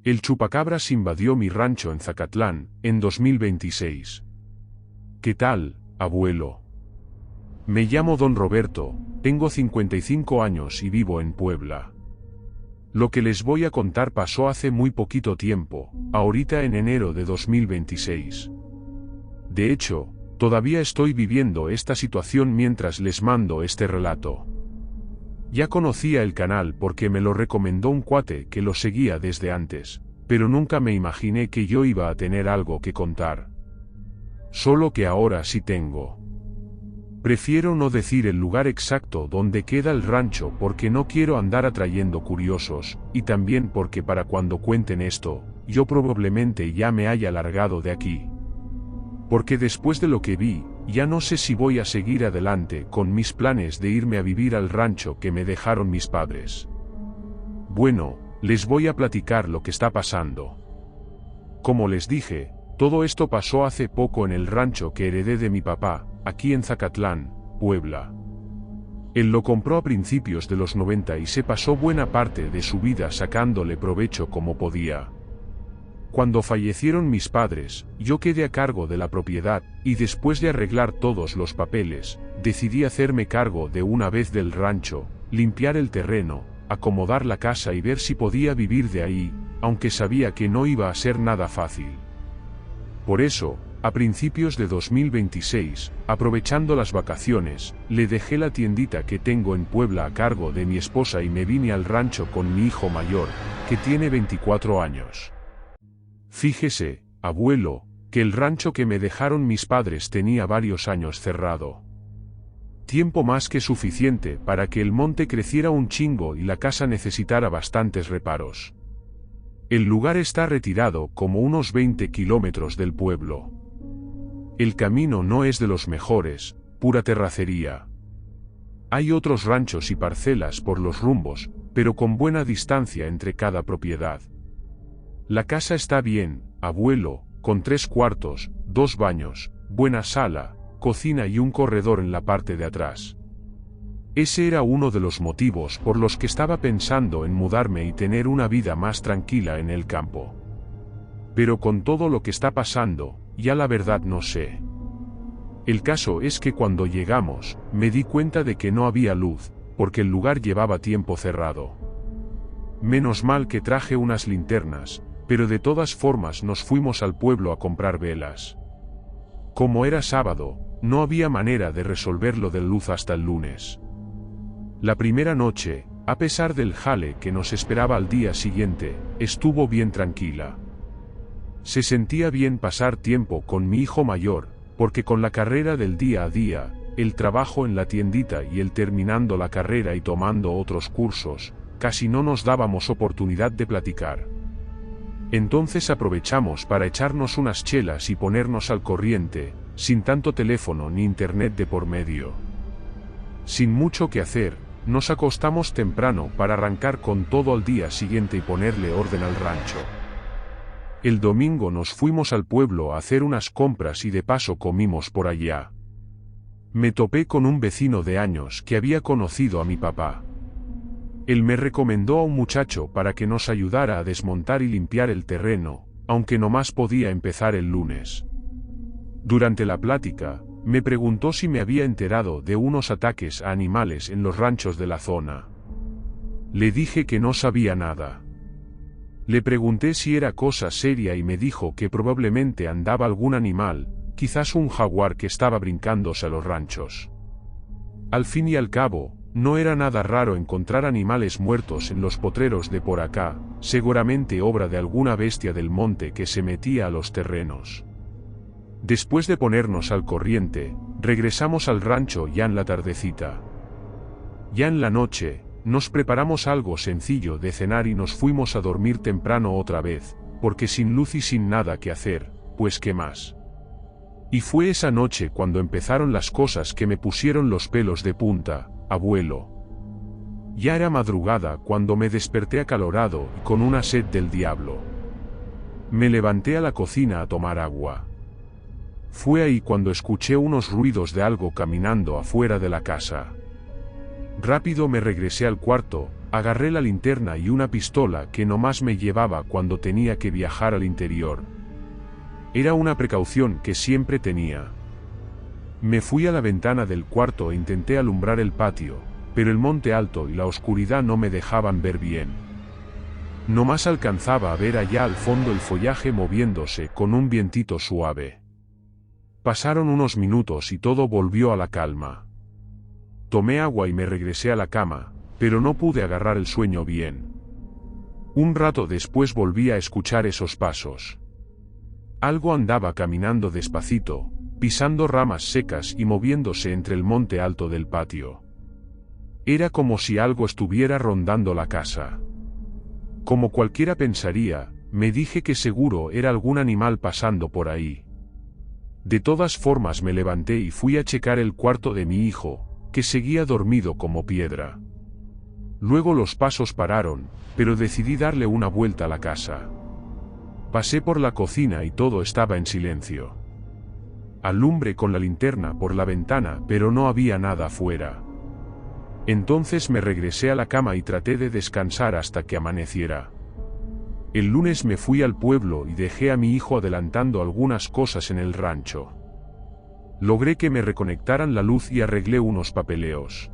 El chupacabras invadió mi rancho en Zacatlán, en 2026. ¿Qué tal, abuelo? Me llamo Don Roberto, tengo 55 años y vivo en Puebla. Lo que les voy a contar pasó hace muy poquito tiempo, ahorita en enero de 2026. De hecho, todavía estoy viviendo esta situación mientras les mando este relato. Ya conocía el canal porque me lo recomendó un cuate que lo seguía desde antes, pero nunca me imaginé que yo iba a tener algo que contar. Solo que ahora sí tengo. Prefiero no decir el lugar exacto donde queda el rancho porque no quiero andar atrayendo curiosos, y también porque para cuando cuenten esto, yo probablemente ya me haya largado de aquí. Porque después de lo que vi, ya no sé si voy a seguir adelante con mis planes de irme a vivir al rancho que me dejaron mis padres. Bueno, les voy a platicar lo que está pasando. Como les dije, todo esto pasó hace poco en el rancho que heredé de mi papá, aquí en Zacatlán, Puebla. Él lo compró a principios de los 90 y se pasó buena parte de su vida sacándole provecho como podía. Cuando fallecieron mis padres, yo quedé a cargo de la propiedad, y después de arreglar todos los papeles, decidí hacerme cargo de una vez del rancho, limpiar el terreno, acomodar la casa y ver si podía vivir de ahí, aunque sabía que no iba a ser nada fácil. Por eso, a principios de 2026, aprovechando las vacaciones, le dejé la tiendita que tengo en Puebla a cargo de mi esposa y me vine al rancho con mi hijo mayor, que tiene 24 años. Fíjese, abuelo, que el rancho que me dejaron mis padres tenía varios años cerrado. Tiempo más que suficiente para que el monte creciera un chingo y la casa necesitara bastantes reparos. El lugar está retirado como unos 20 kilómetros del pueblo. El camino no es de los mejores, pura terracería. Hay otros ranchos y parcelas por los rumbos, pero con buena distancia entre cada propiedad. La casa está bien, abuelo, con 3 cuartos, 2 baños, buena sala, cocina y un corredor en la parte de atrás. Ese era uno de los motivos por los que estaba pensando en mudarme y tener una vida más tranquila en el campo. Pero con todo lo que está pasando, ya la verdad no sé. El caso es que cuando llegamos, me di cuenta de que no había luz, porque el lugar llevaba tiempo cerrado. Menos mal que traje unas linternas, pero de todas formas nos fuimos al pueblo a comprar velas. Como era sábado, no había manera de resolverlo de luz hasta el lunes. La primera noche, a pesar del jale que nos esperaba al día siguiente, estuvo bien tranquila. Se sentía bien pasar tiempo con mi hijo mayor, porque con la carrera del día a día, el trabajo en la tiendita y el terminando la carrera y tomando otros cursos, casi no nos dábamos oportunidad de platicar. Entonces aprovechamos para echarnos unas chelas y ponernos al corriente, sin tanto teléfono ni internet de por medio. Sin mucho que hacer, nos acostamos temprano para arrancar con todo al día siguiente y ponerle orden al rancho. El domingo nos fuimos al pueblo a hacer unas compras y de paso comimos por allá. Me topé con un vecino de años que había conocido a mi papá. Él me recomendó a un muchacho para que nos ayudara a desmontar y limpiar el terreno, aunque nomás podía empezar el lunes. Durante la plática, me preguntó si me había enterado de unos ataques a animales en los ranchos de la zona. Le dije que no sabía nada. Le pregunté si era cosa seria y me dijo que probablemente andaba algún animal, quizás un jaguar que estaba brincándose a los ranchos. Al fin y al cabo, no era nada raro encontrar animales muertos en los potreros de por acá, seguramente obra de alguna bestia del monte que se metía a los terrenos. Después de ponernos al corriente, regresamos al rancho ya en la tardecita. Ya en la noche, nos preparamos algo sencillo de cenar y nos fuimos a dormir temprano otra vez, porque sin luz y sin nada que hacer, pues qué más. Y fue esa noche cuando empezaron las cosas que me pusieron los pelos de punta, abuelo. Ya era madrugada cuando me desperté acalorado y con una sed del diablo. Me levanté a la cocina a tomar agua. Fue ahí cuando escuché unos ruidos de algo caminando afuera de la casa. Rápido me regresé al cuarto, Agarré la linterna y una pistola que nomás me llevaba cuando tenía que viajar al interior. Era una precaución que siempre tenía. Me fui a la ventana del cuarto e intenté alumbrar el patio, pero el monte alto y la oscuridad no me dejaban ver bien. Nomás alcanzaba a ver allá al fondo el follaje moviéndose con un vientito suave. Pasaron unos minutos y todo volvió a la calma. Tomé agua y me regresé a la cama, pero no pude agarrar el sueño bien. Un rato después volví a escuchar esos pasos. Algo andaba caminando despacito, pisando ramas secas y moviéndose entre el monte alto del patio. Era como si algo estuviera rondando la casa. Como cualquiera pensaría, me dije que seguro era algún animal pasando por ahí. De todas formas me levanté y fui a checar el cuarto de mi hijo, que seguía dormido como piedra. Luego los pasos pararon, pero decidí darle una vuelta a la casa. Pasé por la cocina y todo estaba en silencio. Alumbré con la linterna por la ventana, pero no había nada afuera. Entonces me regresé a la cama y traté de descansar hasta que amaneciera. El lunes me fui al pueblo y dejé a mi hijo adelantando algunas cosas en el rancho. Logré que me reconectaran la luz y arreglé unos papeleos.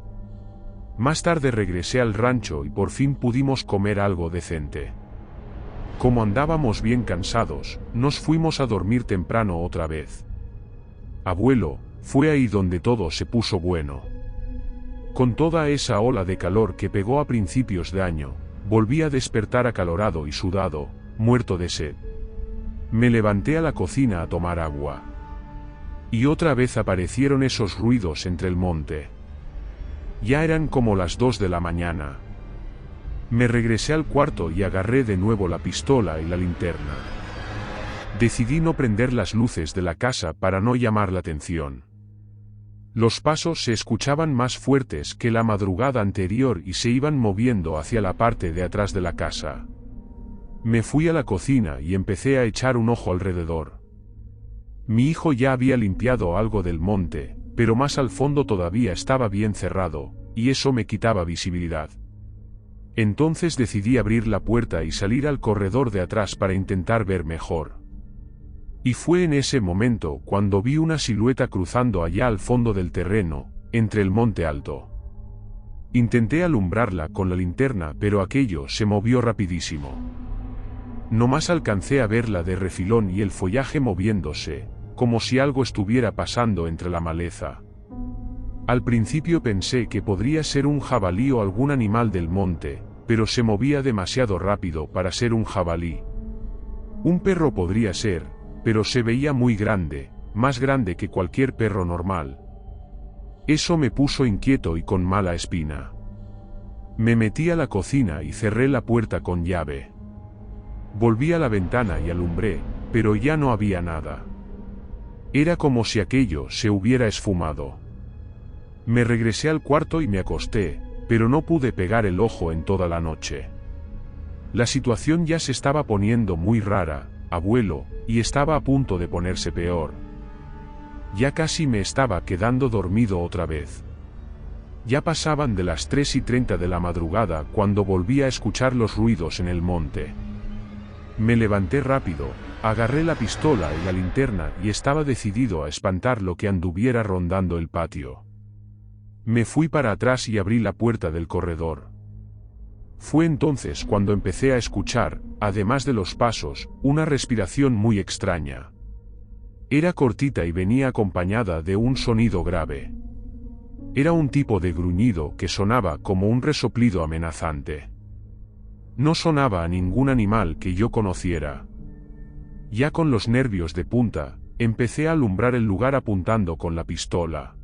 Más tarde regresé al rancho y por fin pudimos comer algo decente. Como andábamos bien cansados, nos fuimos a dormir temprano otra vez. Abuelo, fue ahí donde todo se puso bueno. Con toda esa ola de calor que pegó a principios de año, volví a despertar acalorado y sudado, muerto de sed. Me levanté a la cocina a tomar agua. Y otra vez aparecieron esos ruidos entre el monte. Ya eran como las 2 de la mañana. Me regresé al cuarto y agarré de nuevo la pistola y la linterna. Decidí no prender las luces de la casa para no llamar la atención. Los pasos se escuchaban más fuertes que la madrugada anterior y se iban moviendo hacia la parte de atrás de la casa. Me fui a la cocina y empecé a echar un ojo alrededor. Mi hijo ya había limpiado algo del monte, pero más al fondo todavía estaba bien cerrado, y eso me quitaba visibilidad. Entonces decidí abrir la puerta y salir al corredor de atrás para intentar ver mejor. Y fue en ese momento cuando vi una silueta cruzando allá al fondo del terreno, entre el monte alto. Intenté alumbrarla con la linterna, pero aquello se movió rapidísimo. Nomás alcancé a verla de refilón y el follaje moviéndose, como si algo estuviera pasando entre la maleza. Al principio pensé que podría ser un jabalí o algún animal del monte, pero se movía demasiado rápido para ser un jabalí. Un perro podría ser, pero se veía muy grande, más grande que cualquier perro normal. Eso me puso inquieto y con mala espina. Me metí a la cocina y cerré la puerta con llave. Volví a la ventana y alumbré, pero ya no había nada. Era como si aquello se hubiera esfumado. Me regresé al cuarto y me acosté, pero no pude pegar el ojo en toda la noche. La situación ya se estaba poniendo muy rara, abuelo, y estaba a punto de ponerse peor. Ya casi me estaba quedando dormido otra vez. Ya pasaban de las 3:30 de la madrugada cuando volví a escuchar los ruidos en el monte. Me levanté rápido, agarré la pistola y la linterna y estaba decidido a espantar lo que anduviera rondando el patio. Me fui para atrás y abrí la puerta del corredor. Fue entonces cuando empecé a escuchar, además de los pasos, una respiración muy extraña. Era cortita y venía acompañada de un sonido grave. Era un tipo de gruñido que sonaba como un resoplido amenazante. No sonaba a ningún animal que yo conociera. Ya con los nervios de punta, empecé a alumbrar el lugar apuntando con la pistola.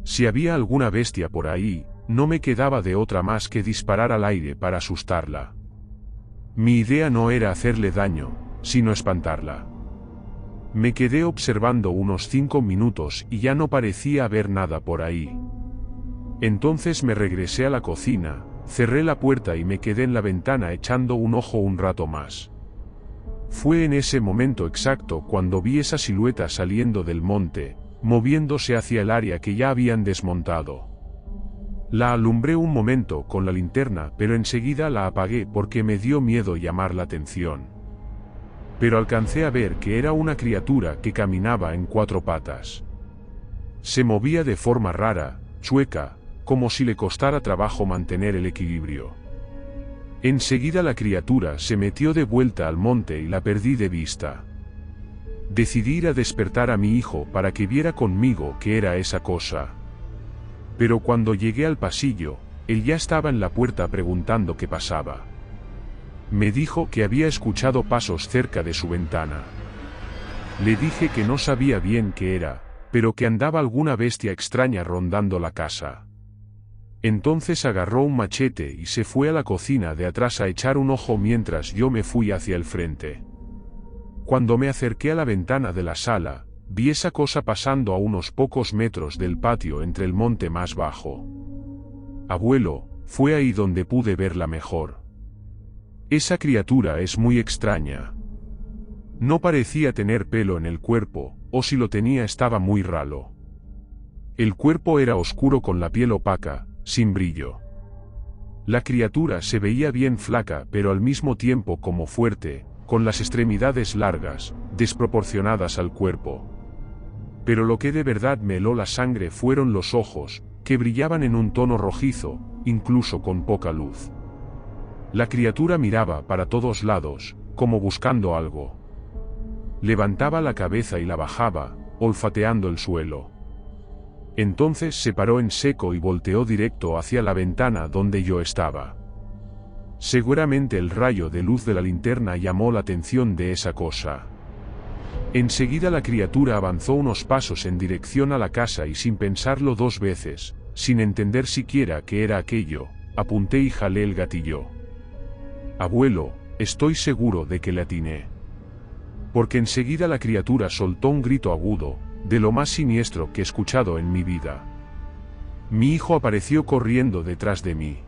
Si había alguna bestia por ahí, no me quedaba de otra más que disparar al aire para asustarla. Mi idea no era hacerle daño, sino espantarla. Me quedé observando unos 5 minutos y ya no parecía haber nada por ahí. Entonces me regresé a la cocina, cerré la puerta y me quedé en la ventana echando un ojo un rato más. Fue en ese momento exacto cuando vi esa silueta saliendo del monte, moviéndose hacia el área que ya habían desmontado. La alumbré un momento con la linterna, pero enseguida la apagué porque me dio miedo llamar la atención. Pero alcancé a ver que era una criatura que caminaba en 4 patas. Se movía de forma rara, chueca, como si le costara trabajo mantener el equilibrio. Enseguida la criatura se metió de vuelta al monte y la perdí de vista. Decidí ir a despertar a mi hijo para que viera conmigo qué era esa cosa. Pero cuando llegué al pasillo, él ya estaba en la puerta preguntando qué pasaba. Me dijo que había escuchado pasos cerca de su ventana. Le dije que no sabía bien qué era, pero que andaba alguna bestia extraña rondando la casa. Entonces agarró un machete y se fue a la cocina de atrás a echar un ojo mientras yo me fui hacia el frente. Cuando me acerqué a la ventana de la sala, vi esa cosa pasando a unos pocos metros del patio entre el monte más bajo. Abuelo, fue ahí donde pude verla mejor. Esa criatura es muy extraña. No parecía tener pelo en el cuerpo, o si lo tenía estaba muy ralo. El cuerpo era oscuro con la piel opaca, sin brillo. La criatura se veía bien flaca pero al mismo tiempo como fuerte, con las extremidades largas, desproporcionadas al cuerpo. Pero lo que de verdad me heló la sangre fueron los ojos, que brillaban en un tono rojizo, incluso con poca luz. La criatura miraba para todos lados, como buscando algo. Levantaba la cabeza y la bajaba, olfateando el suelo. Entonces se paró en seco y volteó directo hacia la ventana donde yo estaba. Seguramente el rayo de luz de la linterna llamó la atención de esa cosa. Enseguida la criatura avanzó unos pasos en dirección a la casa y sin pensarlo 2 veces, sin entender siquiera qué era aquello, apunté y jalé el gatillo. Abuelo, estoy seguro de que le atiné. Porque enseguida la criatura soltó un grito agudo, de lo más siniestro que he escuchado en mi vida. Mi hijo apareció corriendo detrás de mí.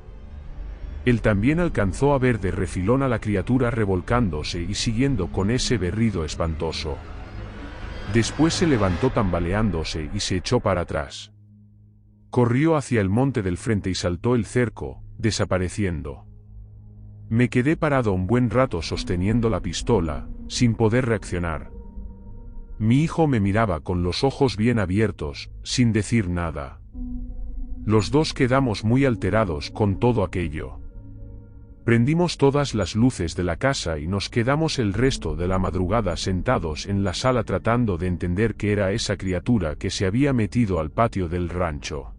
Él también alcanzó a ver de refilón a la criatura revolcándose y siguiendo con ese berrido espantoso. Después se levantó tambaleándose y se echó para atrás. Corrió hacia el monte del frente y saltó el cerco, desapareciendo. Me quedé parado un buen rato sosteniendo la pistola, sin poder reaccionar. Mi hijo me miraba con los ojos bien abiertos, sin decir nada. Los dos quedamos muy alterados con todo aquello. Prendimos todas las luces de la casa y nos quedamos el resto de la madrugada sentados en la sala tratando de entender qué era esa criatura que se había metido al patio del rancho.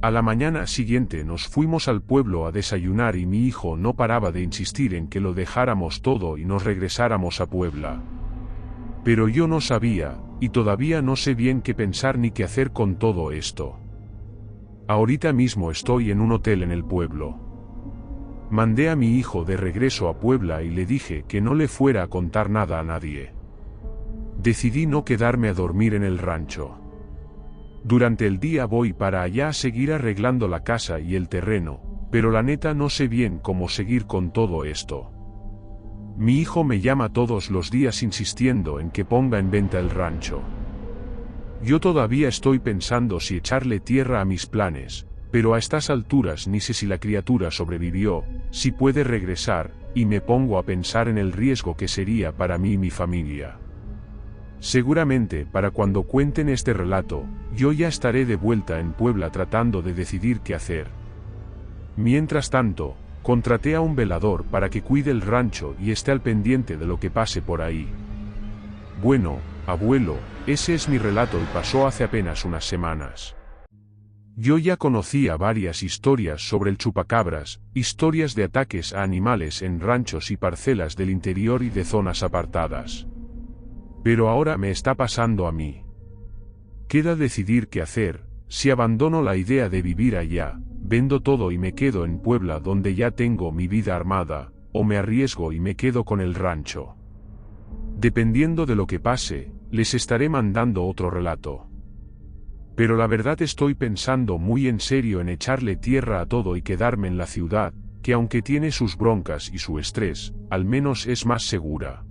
A la mañana siguiente nos fuimos al pueblo a desayunar y mi hijo no paraba de insistir en que lo dejáramos todo y nos regresáramos a Puebla. Pero yo no sabía, y todavía no sé bien qué pensar ni qué hacer con todo esto. Ahorita mismo estoy en un hotel en el pueblo. Mandé a mi hijo de regreso a Puebla y le dije que no le fuera a contar nada a nadie. Decidí no quedarme a dormir en el rancho. Durante el día voy para allá a seguir arreglando la casa y el terreno, pero la neta no sé bien cómo seguir con todo esto. Mi hijo me llama todos los días insistiendo en que ponga en venta el rancho. Yo todavía estoy pensando si echarle tierra a mis planes, pero a estas alturas ni sé si la criatura sobrevivió, si puede regresar, y me pongo a pensar en el riesgo que sería para mí y mi familia. Seguramente para cuando cuenten este relato, yo ya estaré de vuelta en Puebla tratando de decidir qué hacer. Mientras tanto, contraté a un velador para que cuide el rancho y esté al pendiente de lo que pase por ahí. Bueno, abuelo, ese es mi relato y pasó hace apenas unas semanas. Yo ya conocía varias historias sobre el chupacabras, historias de ataques a animales en ranchos y parcelas del interior y de zonas apartadas. Pero ahora me está pasando a mí. Queda decidir qué hacer, si abandono la idea de vivir allá, vendo todo y me quedo en Puebla donde ya tengo mi vida armada, o me arriesgo y me quedo con el rancho. Dependiendo de lo que pase, les estaré mandando otro relato. Pero la verdad estoy pensando muy en serio en echarle tierra a todo y quedarme en la ciudad, que aunque tiene sus broncas y su estrés, al menos es más segura.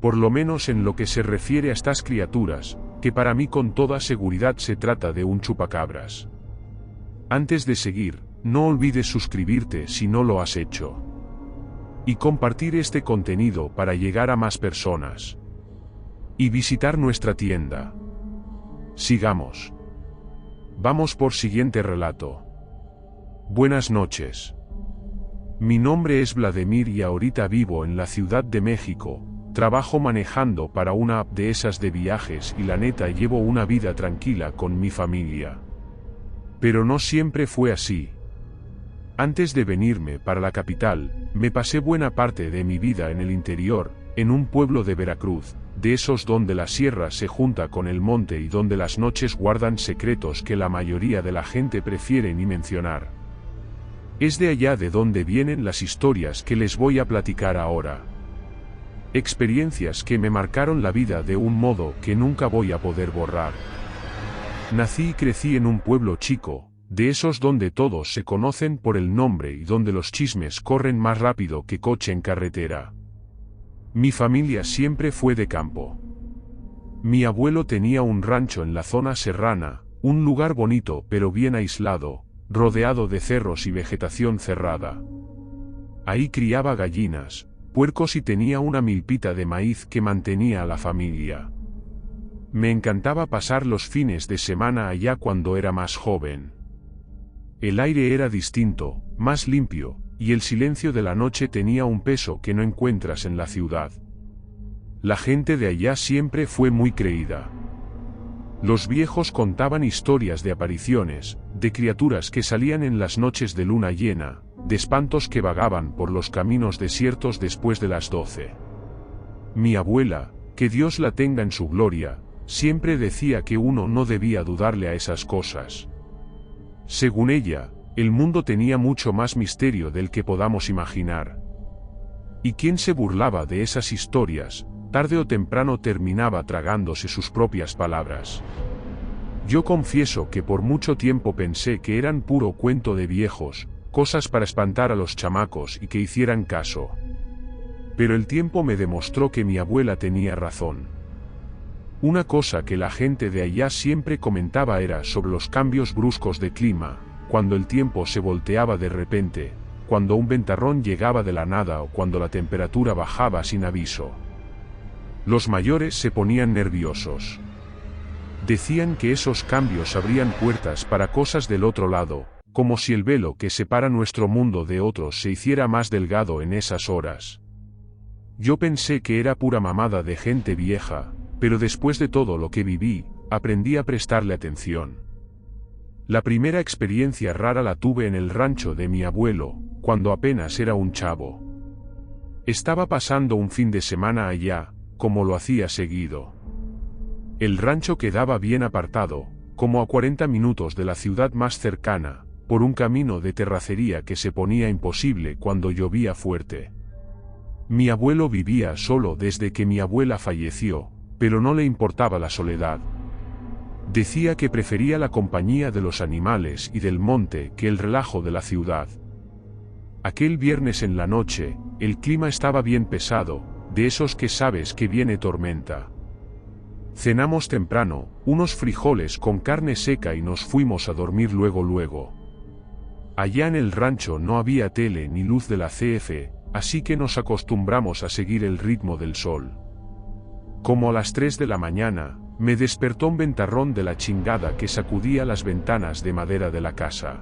Por lo menos en lo que se refiere a estas criaturas, que para mí con toda seguridad se trata de un chupacabras. Antes de seguir, no olvides suscribirte si no lo has hecho. Y compartir este contenido para llegar a más personas. Y visitar nuestra tienda. Sigamos. Vamos por siguiente relato. Buenas noches. Mi nombre es Vladimir y ahorita vivo en la Ciudad de México. Trabajo manejando para una app de esas de viajes y la neta llevo una vida tranquila con mi familia. Pero no siempre fue así. Antes de venirme para la capital, me pasé buena parte de mi vida en el interior, en un pueblo de Veracruz, de esos donde la sierra se junta con el monte y donde las noches guardan secretos que la mayoría de la gente prefiere ni mencionar. Es de allá de donde vienen las historias que les voy a platicar ahora. Experiencias que me marcaron la vida de un modo que nunca voy a poder borrar. Nací y crecí en un pueblo chico, de esos donde todos se conocen por el nombre y donde los chismes corren más rápido que coche en carretera. Mi familia siempre fue de campo. Mi abuelo tenía un rancho en la zona serrana, un lugar bonito pero bien aislado, rodeado de cerros y vegetación cerrada. Ahí criaba gallinas, puercos y tenía una milpita de maíz que mantenía a la familia. Me encantaba pasar los fines de semana allá cuando era más joven. El aire era distinto, más limpio, y el silencio de la noche tenía un peso que no encuentras en la ciudad. La gente de allá siempre fue muy creída. Los viejos contaban historias de apariciones, de criaturas que salían en las noches de luna llena, de espantos que vagaban por los caminos desiertos después de las 12. Mi abuela, que Dios la tenga en su gloria, siempre decía que uno no debía dudarle a esas cosas. Según ella, el mundo tenía mucho más misterio del que podamos imaginar. Y quien se burlaba de esas historias, tarde o temprano terminaba tragándose sus propias palabras. Yo confieso que por mucho tiempo pensé que eran puro cuento de viejos, cosas para espantar a los chamacos y que hicieran caso. Pero el tiempo me demostró que mi abuela tenía razón. Una cosa que la gente de allá siempre comentaba era sobre los cambios bruscos de clima, cuando el tiempo se volteaba de repente, cuando un ventarrón llegaba de la nada o cuando la temperatura bajaba sin aviso. Los mayores se ponían nerviosos. Decían que esos cambios abrían puertas para cosas del otro lado, como si el velo que separa nuestro mundo de otros se hiciera más delgado en esas horas. Yo pensé que era pura mamada de gente vieja, pero después de todo lo que viví, aprendí a prestarle atención. La primera experiencia rara la tuve en el rancho de mi abuelo, cuando apenas era un chavo. Estaba pasando un fin de semana allá, como lo hacía seguido. El rancho quedaba bien apartado, como a 40 minutos de la ciudad más cercana, por un camino de terracería que se ponía imposible cuando llovía fuerte. Mi abuelo vivía solo desde que mi abuela falleció, pero no le importaba la soledad. Decía que prefería la compañía de los animales y del monte que el relajo de la ciudad. Aquel viernes en la noche, el clima estaba bien pesado, de esos que sabes que viene tormenta. Cenamos temprano, unos frijoles con carne seca y nos fuimos a dormir luego. Allá en el rancho no había tele ni luz de la CF, así que nos acostumbramos a seguir el ritmo del sol. Como a las 3 de la mañana, me despertó un ventarrón de la chingada que sacudía las ventanas de madera de la casa.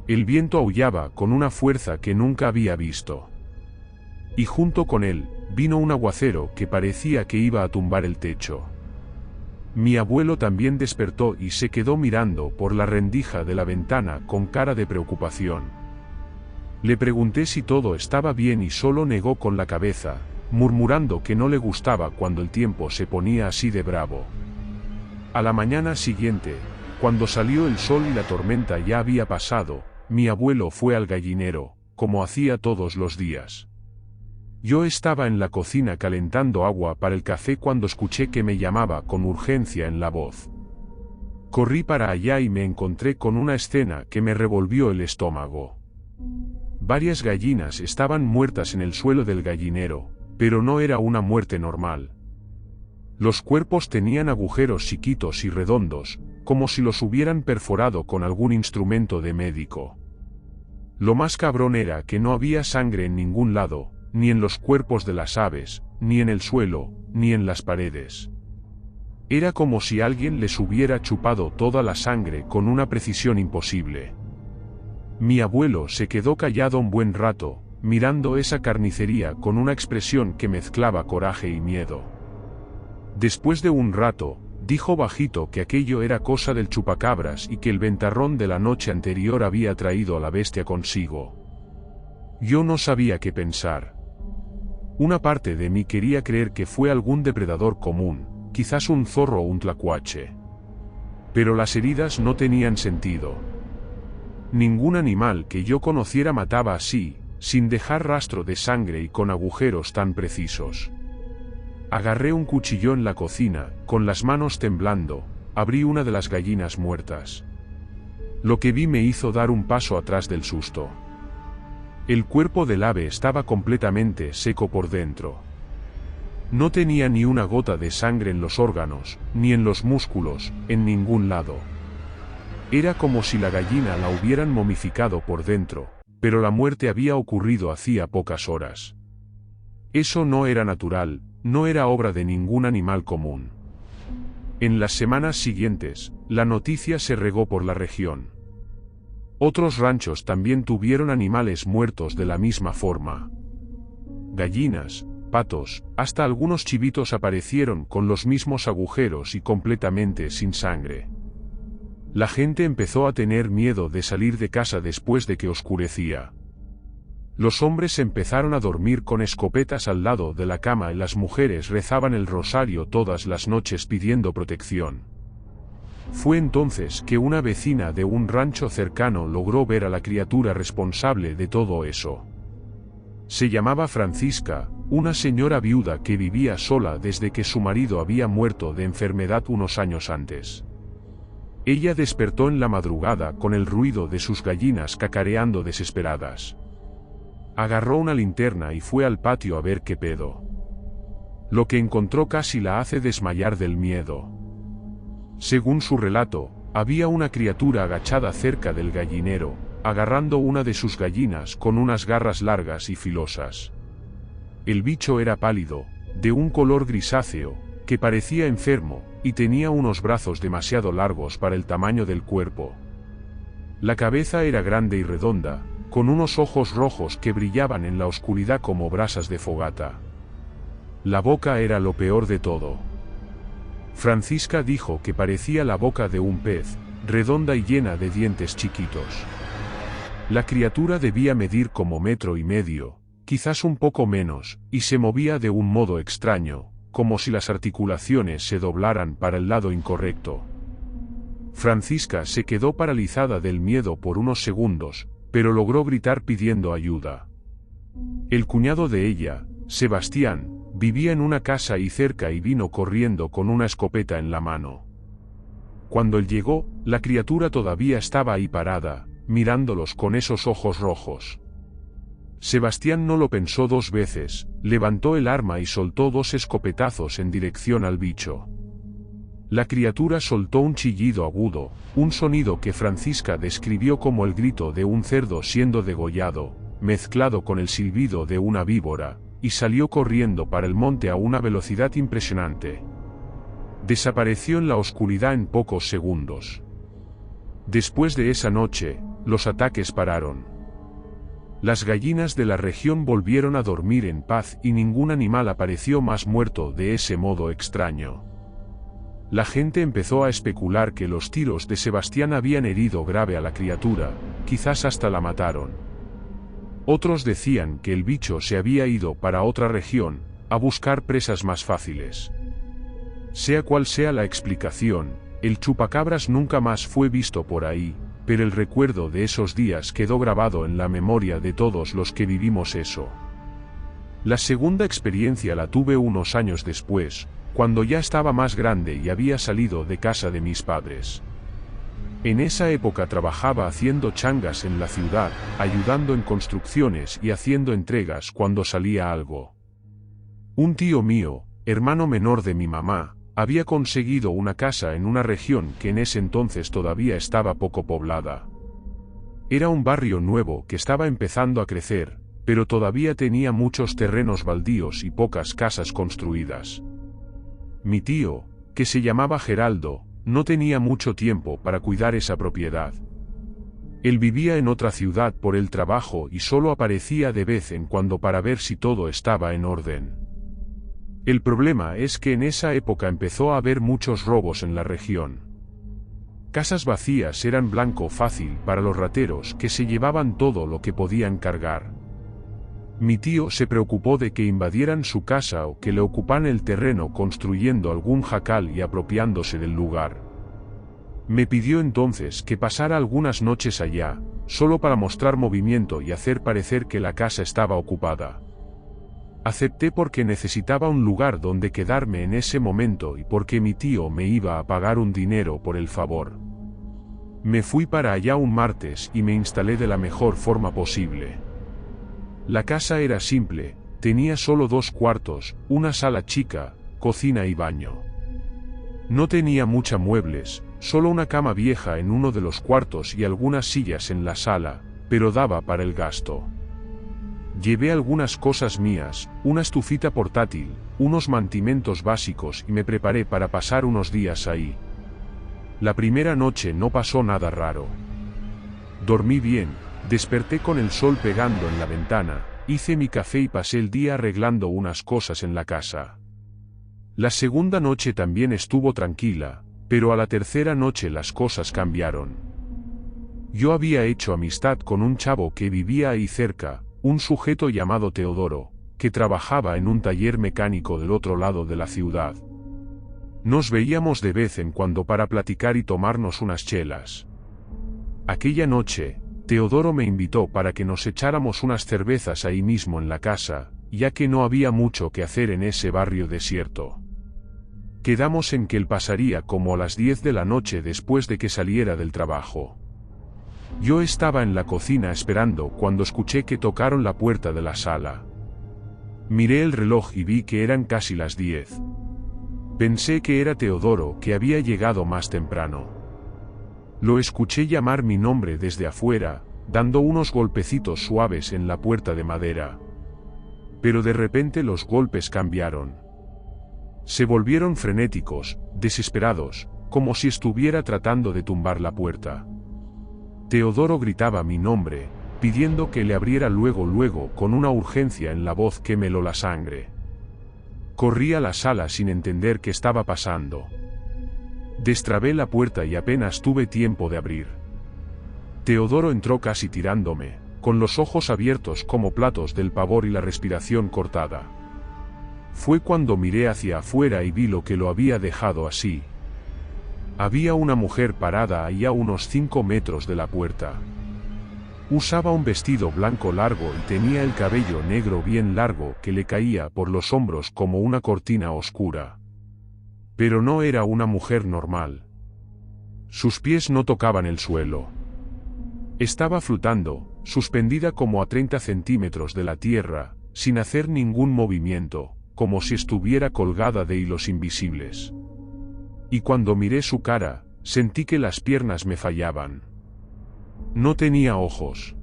El viento aullaba con una fuerza que nunca había visto. Y junto con él, vino un aguacero que parecía que iba a tumbar el techo. Mi abuelo también despertó y se quedó mirando por la rendija de la ventana con cara de preocupación. Le pregunté si todo estaba bien y solo negó con la cabeza, murmurando que no le gustaba cuando el tiempo se ponía así de bravo. A la mañana siguiente, cuando salió el sol y la tormenta ya había pasado, mi abuelo fue al gallinero, como hacía todos los días. Yo estaba en la cocina calentando agua para el café cuando escuché que me llamaba con urgencia en la voz. Corrí para allá y me encontré con una escena que me revolvió el estómago. Varias gallinas estaban muertas en el suelo del gallinero, pero no era una muerte normal. Los cuerpos tenían agujeros chiquitos y redondos, como si los hubieran perforado con algún instrumento de médico. Lo más cabrón era que no había sangre en ningún lado, ni en los cuerpos de las aves, ni en el suelo, ni en las paredes. Era como si alguien les hubiera chupado toda la sangre con una precisión imposible. Mi abuelo se quedó callado un buen rato, mirando esa carnicería con una expresión que mezclaba coraje y miedo. Después de un rato, dijo bajito que aquello era cosa del chupacabras y que el ventarrón de la noche anterior había traído a la bestia consigo. Yo no sabía qué pensar. Una parte de mí quería creer que fue algún depredador común, quizás un zorro o un tlacuache. Pero las heridas no tenían sentido. Ningún animal que yo conociera mataba así, sin dejar rastro de sangre y con agujeros tan precisos. Agarré un cuchillo en la cocina, con las manos temblando, abrí una de las gallinas muertas. Lo que vi me hizo dar un paso atrás del susto. El cuerpo del ave estaba completamente seco por dentro. No tenía ni una gota de sangre en los órganos, ni en los músculos, en ningún lado. Era como si la gallina la hubieran momificado por dentro, pero la muerte había ocurrido hacía pocas horas. Eso no era natural, no era obra de ningún animal común. En las semanas siguientes, la noticia se regó por la región. Otros ranchos también tuvieron animales muertos de la misma forma. Gallinas, patos, hasta algunos chivitos aparecieron con los mismos agujeros y completamente sin sangre. La gente empezó a tener miedo de salir de casa después de que oscurecía. Los hombres empezaron a dormir con escopetas al lado de la cama y las mujeres rezaban el rosario todas las noches pidiendo protección. Fue entonces que una vecina de un rancho cercano logró ver a la criatura responsable de todo eso. Se llamaba Francisca, una señora viuda que vivía sola desde que su marido había muerto de enfermedad unos años antes. Ella despertó en la madrugada con el ruido de sus gallinas cacareando desesperadas. Agarró una linterna y fue al patio a ver qué pedo. Lo que encontró casi la hace desmayar del miedo. Según su relato, había una criatura agachada cerca del gallinero, agarrando una de sus gallinas con unas garras largas y filosas. El bicho era pálido, de un color grisáceo, que parecía enfermo, y tenía unos brazos demasiado largos para el tamaño del cuerpo. La cabeza era grande y redonda, con unos ojos rojos que brillaban en la oscuridad como brasas de fogata. La boca era lo peor de todo. Francisca dijo que parecía la boca de un pez, redonda y llena de dientes chiquitos. La criatura debía medir como 1,5 metros, quizás un poco menos, y se movía de un modo extraño, como si las articulaciones se doblaran para el lado incorrecto. Francisca se quedó paralizada del miedo por unos segundos, pero logró gritar pidiendo ayuda. El cuñado de ella, Sebastián, vivía en una casa ahí cerca y vino corriendo con una escopeta en la mano. Cuando él llegó, la criatura todavía estaba ahí parada, mirándolos con esos ojos rojos. Sebastián no lo pensó 2 veces, levantó el arma y soltó 2 escopetazos en dirección al bicho. La criatura soltó un chillido agudo, un sonido que Francisca describió como el grito de un cerdo siendo degollado, mezclado con el silbido de una víbora, y salió corriendo para el monte a una velocidad impresionante. Desapareció en la oscuridad en pocos segundos. Después de esa noche, los ataques pararon. Las gallinas de la región volvieron a dormir en paz y ningún animal apareció más muerto de ese modo extraño. La gente empezó a especular que los tiros de Sebastián habían herido grave a la criatura, quizás hasta la mataron. Otros decían que el bicho se había ido para otra región, a buscar presas más fáciles. Sea cual sea la explicación, el chupacabras nunca más fue visto por ahí, pero el recuerdo de esos días quedó grabado en la memoria de todos los que vivimos eso. La segunda experiencia la tuve unos años después, cuando ya estaba más grande y había salido de casa de mis padres. En esa época trabajaba haciendo changas en la ciudad, ayudando en construcciones y haciendo entregas cuando salía algo. Un tío mío, hermano menor de mi mamá, Había conseguido una casa en una región que en ese entonces todavía estaba poco poblada. Era un barrio nuevo que estaba empezando a crecer, pero todavía tenía muchos terrenos baldíos y pocas casas construidas. Mi tío, que se llamaba Geraldo, no tenía mucho tiempo para cuidar esa propiedad. Él vivía en otra ciudad por el trabajo y solo aparecía de vez en cuando para ver si todo estaba en orden. El problema es que en esa época empezó a haber muchos robos en la región. Casas vacías eran blanco fácil para los rateros que se llevaban todo lo que podían cargar. Mi tío se preocupó de que invadieran su casa o que le ocuparan el terreno construyendo algún jacal y apropiándose del lugar. Me pidió entonces que pasara algunas noches allá, solo para mostrar movimiento y hacer parecer que la casa estaba ocupada. Acepté porque necesitaba un lugar donde quedarme en ese momento y porque mi tío me iba a pagar un dinero por el favor. Me fui para allá un martes y me instalé de la mejor forma posible. La casa era simple, tenía solo 2 cuartos, una sala chica, cocina y baño. No tenía muchos muebles, solo una cama vieja en uno de los cuartos y algunas sillas en la sala, pero daba para el gasto. Llevé algunas cosas mías, una estufita portátil, unos mantimentos básicos y me preparé para pasar unos días ahí. La primera noche no pasó nada raro. Dormí bien, desperté con el sol pegando en la ventana, hice mi café y pasé el día arreglando unas cosas en la casa. La segunda noche también estuvo tranquila, pero a la tercera noche las cosas cambiaron. Yo había hecho amistad con un chavo que vivía ahí cerca, un sujeto llamado Teodoro, que trabajaba en un taller mecánico del otro lado de la ciudad. Nos veíamos de vez en cuando para platicar y tomarnos unas chelas. Aquella noche, Teodoro me invitó para que nos echáramos unas cervezas ahí mismo en la casa, ya que no había mucho que hacer en ese barrio desierto. Quedamos en que él pasaría como a las 10 de la noche después de que saliera del trabajo. Yo estaba en la cocina esperando cuando escuché que tocaron la puerta de la sala. Miré el reloj y vi que eran casi las 10. Pensé que era Teodoro, que había llegado más temprano. Lo escuché llamar mi nombre desde afuera, dando unos golpecitos suaves en la puerta de madera. Pero de repente los golpes cambiaron. Se volvieron frenéticos, desesperados, como si estuviera tratando de tumbar la puerta. Teodoro gritaba mi nombre, pidiendo que le abriera luego con una urgencia en la voz que me heló la sangre. Corrí a la sala sin entender qué estaba pasando. Destrabé la puerta y apenas tuve tiempo de abrir. Teodoro entró casi tirándome, con los ojos abiertos como platos del pavor y la respiración cortada. Fue cuando miré hacia afuera y vi lo que lo había dejado así. Había una mujer parada ahí a unos 5 metros de la puerta. Usaba un vestido blanco largo y tenía el cabello negro bien largo que le caía por los hombros como una cortina oscura. Pero no era una mujer normal. Sus pies no tocaban el suelo. Estaba flotando, suspendida como a 30 centímetros de la tierra, sin hacer ningún movimiento, como si estuviera colgada de hilos invisibles. Y cuando miré su cara, sentí que las piernas me fallaban. No tenía ojos.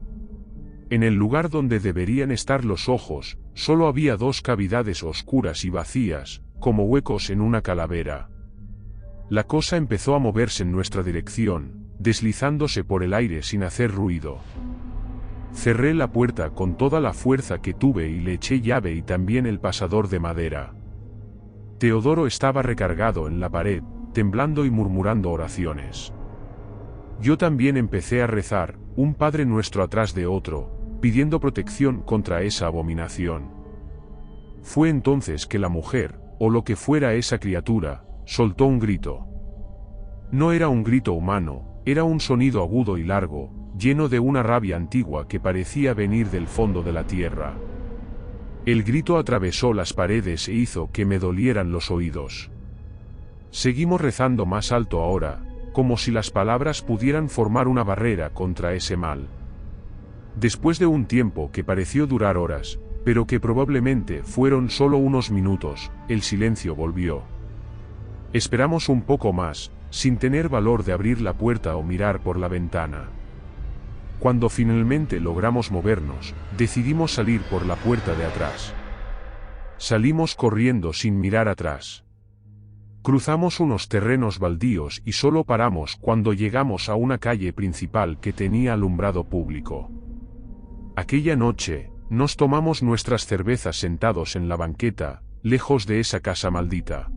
En el lugar donde deberían estar los ojos, solo había 2 cavidades oscuras y vacías, como huecos en una calavera. La cosa empezó a moverse en nuestra dirección, deslizándose por el aire sin hacer ruido. Cerré la puerta con toda la fuerza que tuve y le eché llave y también el pasador de madera. Teodoro estaba recargado en la pared, temblando y murmurando oraciones. Yo también empecé a rezar, un Padre Nuestro atrás de otro, pidiendo protección contra esa abominación. Fue entonces que la mujer, o lo que fuera esa criatura, soltó un grito. No era un grito humano, era un sonido agudo y largo, lleno de una rabia antigua que parecía venir del fondo de la tierra. El grito atravesó las paredes e hizo que me dolieran los oídos. Seguimos rezando más alto ahora, como si las palabras pudieran formar una barrera contra ese mal. Después de un tiempo que pareció durar horas, pero que probablemente fueron solo unos minutos, el silencio volvió. Esperamos un poco más, sin tener valor de abrir la puerta o mirar por la ventana. Cuando finalmente logramos movernos, decidimos salir por la puerta de atrás. Salimos corriendo sin mirar atrás. Cruzamos unos terrenos baldíos y solo paramos cuando llegamos a una calle principal que tenía alumbrado público. Aquella noche, nos tomamos nuestras cervezas sentados en la banqueta, lejos de esa casa maldita.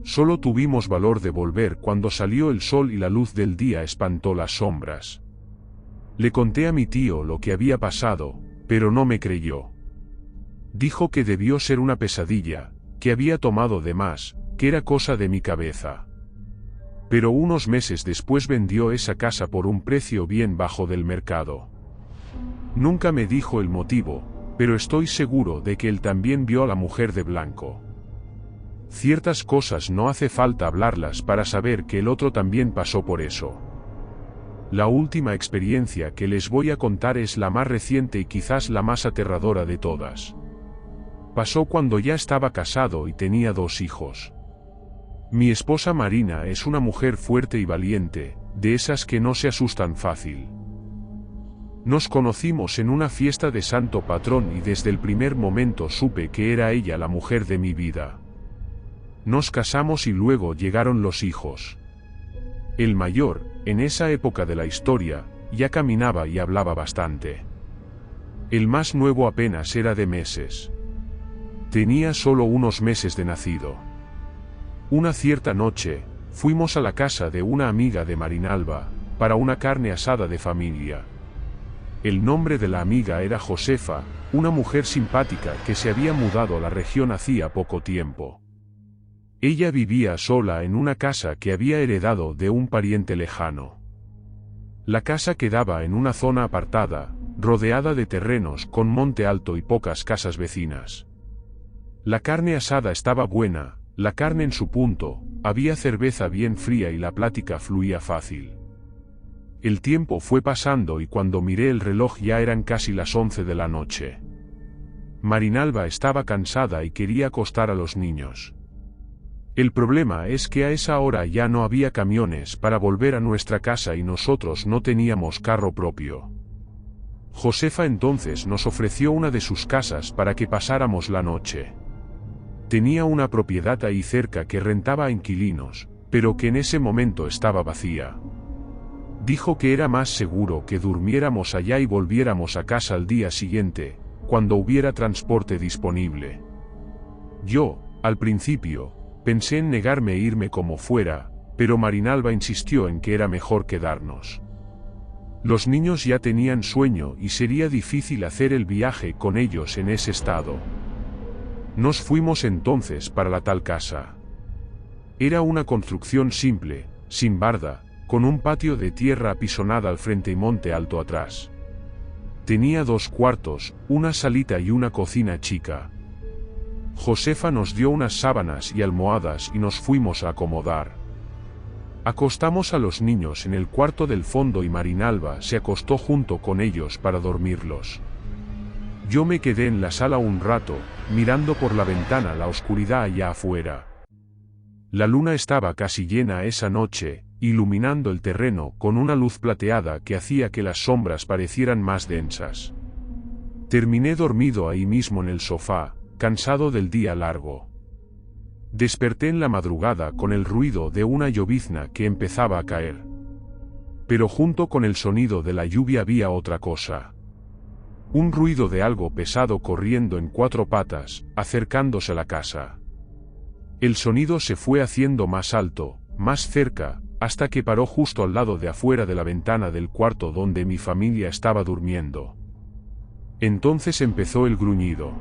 Solo tuvimos valor de volver cuando salió el sol y la luz del día espantó las sombras. Le conté a mi tío lo que había pasado, pero no me creyó. Dijo que debió ser una pesadilla, que había tomado de más, que era cosa de mi cabeza. Pero unos meses después vendió esa casa por un precio bien bajo del mercado. Nunca me dijo el motivo, pero estoy seguro de que él también vio a la mujer de blanco. Ciertas cosas no hace falta hablarlas para saber que el otro también pasó por eso. La última experiencia que les voy a contar es la más reciente y quizás la más aterradora de todas. Pasó cuando ya estaba casado y tenía 2 hijos. Mi esposa Marina es una mujer fuerte y valiente, de esas que no se asustan fácil. Nos conocimos en una fiesta de Santo Patrón y desde el primer momento supe que era ella la mujer de mi vida. Nos casamos y luego llegaron los hijos. El mayor, en esa época de la historia, ya caminaba y hablaba bastante. El más nuevo apenas era de meses. Tenía solo unos meses de nacido. Una cierta noche, fuimos a la casa de una amiga de Marinalba, para una carne asada de familia. El nombre de la amiga era Josefa, una mujer simpática que se había mudado a la región hacía poco tiempo. Ella vivía sola en una casa que había heredado de un pariente lejano. La casa quedaba en una zona apartada, rodeada de terrenos con monte alto y pocas casas vecinas. La carne asada estaba buena, la carne en su punto, había cerveza bien fría y la plática fluía fácil. El tiempo fue pasando y cuando miré el reloj ya eran casi las 11 de la noche. Marinalba estaba cansada y quería acostar a los niños. El problema es que a esa hora ya no había camiones para volver a nuestra casa y nosotros no teníamos carro propio. Josefa entonces nos ofreció una de sus casas para que pasáramos la noche. Tenía una propiedad ahí cerca que rentaba a inquilinos, pero que en ese momento estaba vacía. Dijo que era más seguro que durmiéramos allá y volviéramos a casa al día siguiente, cuando hubiera transporte disponible. Yo, al principio, pensé en negarme e irme como fuera, pero Marinalba insistió en que era mejor quedarnos. Los niños ya tenían sueño y sería difícil hacer el viaje con ellos en ese estado. Nos fuimos entonces para la tal casa. Era una construcción simple, sin barda, con un patio de tierra apisonada al frente y monte alto atrás. Tenía 2 cuartos, una salita y una cocina chica. Josefa nos dio unas sábanas y almohadas y nos fuimos a acomodar. Acostamos a los niños en el cuarto del fondo y Marinalba se acostó junto con ellos para dormirlos. Yo me quedé en la sala un rato, mirando por la ventana la oscuridad allá afuera. La luna estaba casi llena esa noche, iluminando el terreno con una luz plateada que hacía que las sombras parecieran más densas. Terminé dormido ahí mismo en el sofá, cansado del día largo. Desperté en la madrugada con el ruido de una llovizna que empezaba a caer. Pero junto con el sonido de la lluvia había otra cosa. Un ruido de algo pesado corriendo en 4 patas, acercándose a la casa. El sonido se fue haciendo más alto, más cerca, hasta que paró justo al lado de afuera de la ventana del cuarto donde mi familia estaba durmiendo. Entonces empezó el gruñido.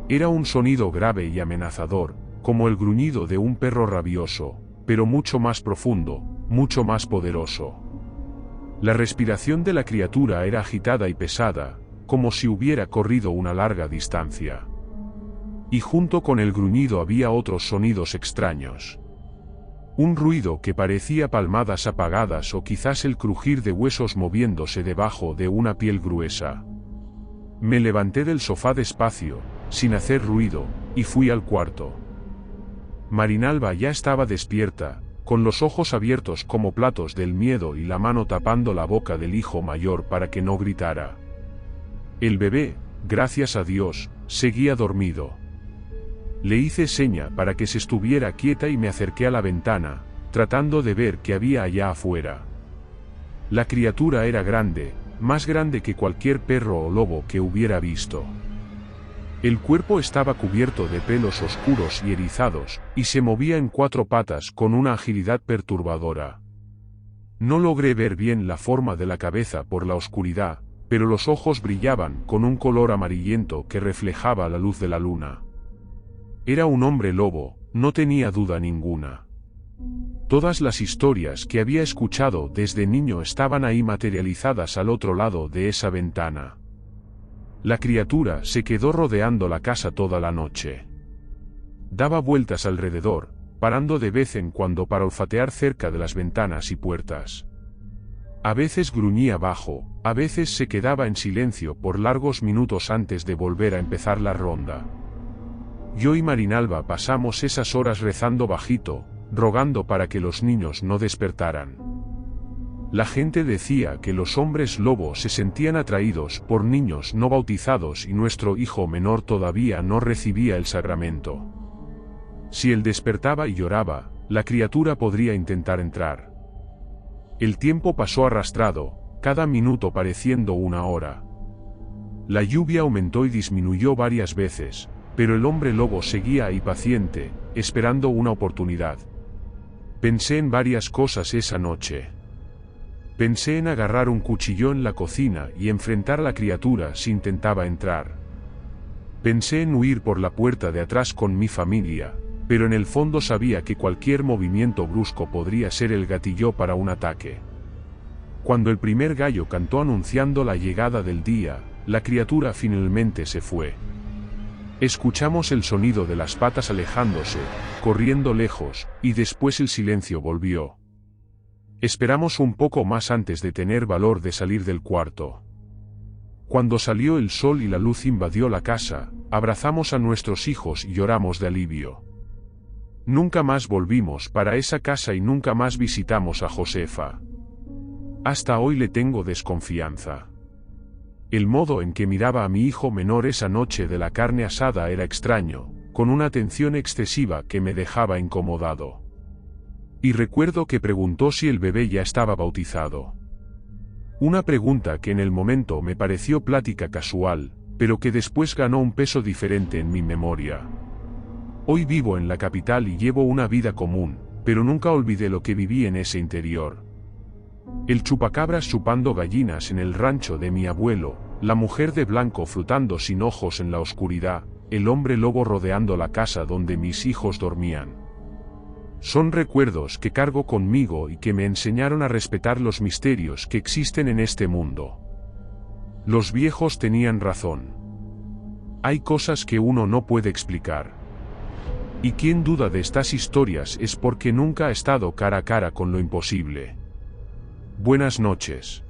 Era un sonido grave y amenazador, como el gruñido de un perro rabioso, pero mucho más profundo, mucho más poderoso. La respiración de la criatura era agitada y pesada, como si hubiera corrido una larga distancia. Y junto con el gruñido había otros sonidos extraños. Un ruido que parecía palmadas apagadas o quizás el crujir de huesos moviéndose debajo de una piel gruesa. Me levanté del sofá despacio, sin hacer ruido, y fui al cuarto. Marinalba ya estaba despierta, con los ojos abiertos como platos del miedo y la mano tapando la boca del hijo mayor para que no gritara. El bebé, gracias a Dios, seguía dormido. Le hice seña para que se estuviera quieta y me acerqué a la ventana, tratando de ver qué había allá afuera. La criatura era grande, más grande que cualquier perro o lobo que hubiera visto. El cuerpo estaba cubierto de pelos oscuros y erizados, y se movía en 4 patas con una agilidad perturbadora. No logré ver bien la forma de la cabeza por la oscuridad, pero los ojos brillaban con un color amarillento que reflejaba la luz de la luna. Era un hombre lobo, no tenía duda ninguna. Todas las historias que había escuchado desde niño estaban ahí materializadas al otro lado de esa ventana. La criatura se quedó rodeando la casa toda la noche. Daba vueltas alrededor, parando de vez en cuando para olfatear cerca de las ventanas y puertas. A veces gruñía bajo, a veces se quedaba en silencio por largos minutos antes de volver a empezar la ronda. Yo y Marinalba pasamos esas horas rezando bajito, rogando para que los niños no despertaran. La gente decía que los hombres lobos se sentían atraídos por niños no bautizados y nuestro hijo menor todavía no recibía el sacramento. Si él despertaba y lloraba, la criatura podría intentar entrar. El tiempo pasó arrastrado, cada minuto pareciendo una hora. La lluvia aumentó y disminuyó varias veces, pero el hombre lobo seguía ahí paciente, esperando una oportunidad. Pensé en varias cosas esa noche. Pensé en agarrar un cuchillo en la cocina y enfrentar a la criatura si intentaba entrar. Pensé en huir por la puerta de atrás con mi familia, pero en el fondo sabía que cualquier movimiento brusco podría ser el gatillo para un ataque. Cuando el primer gallo cantó anunciando la llegada del día, la criatura finalmente se fue. Escuchamos el sonido de las patas alejándose, corriendo lejos, y después el silencio volvió. Esperamos un poco más antes de tener valor de salir del cuarto. Cuando salió el sol y la luz invadió la casa, abrazamos a nuestros hijos y lloramos de alivio. Nunca más volvimos para esa casa y nunca más visitamos a Josefa. Hasta hoy le tengo desconfianza. El modo en que miraba a mi hijo menor esa noche de la carne asada era extraño, con una atención excesiva que me dejaba incomodado. Y recuerdo que preguntó si el bebé ya estaba bautizado. Una pregunta que en el momento me pareció plática casual, pero que después ganó un peso diferente en mi memoria. Hoy vivo en la capital y llevo una vida común, pero nunca olvidé lo que viví en ese interior. El chupacabras chupando gallinas en el rancho de mi abuelo, la mujer de blanco flotando sin ojos en la oscuridad, el hombre lobo rodeando la casa donde mis hijos dormían. Son recuerdos que cargo conmigo y que me enseñaron a respetar los misterios que existen en este mundo. Los viejos tenían razón. Hay cosas que uno no puede explicar. Y quien duda de estas historias es porque nunca ha estado cara a cara con lo imposible. Buenas noches.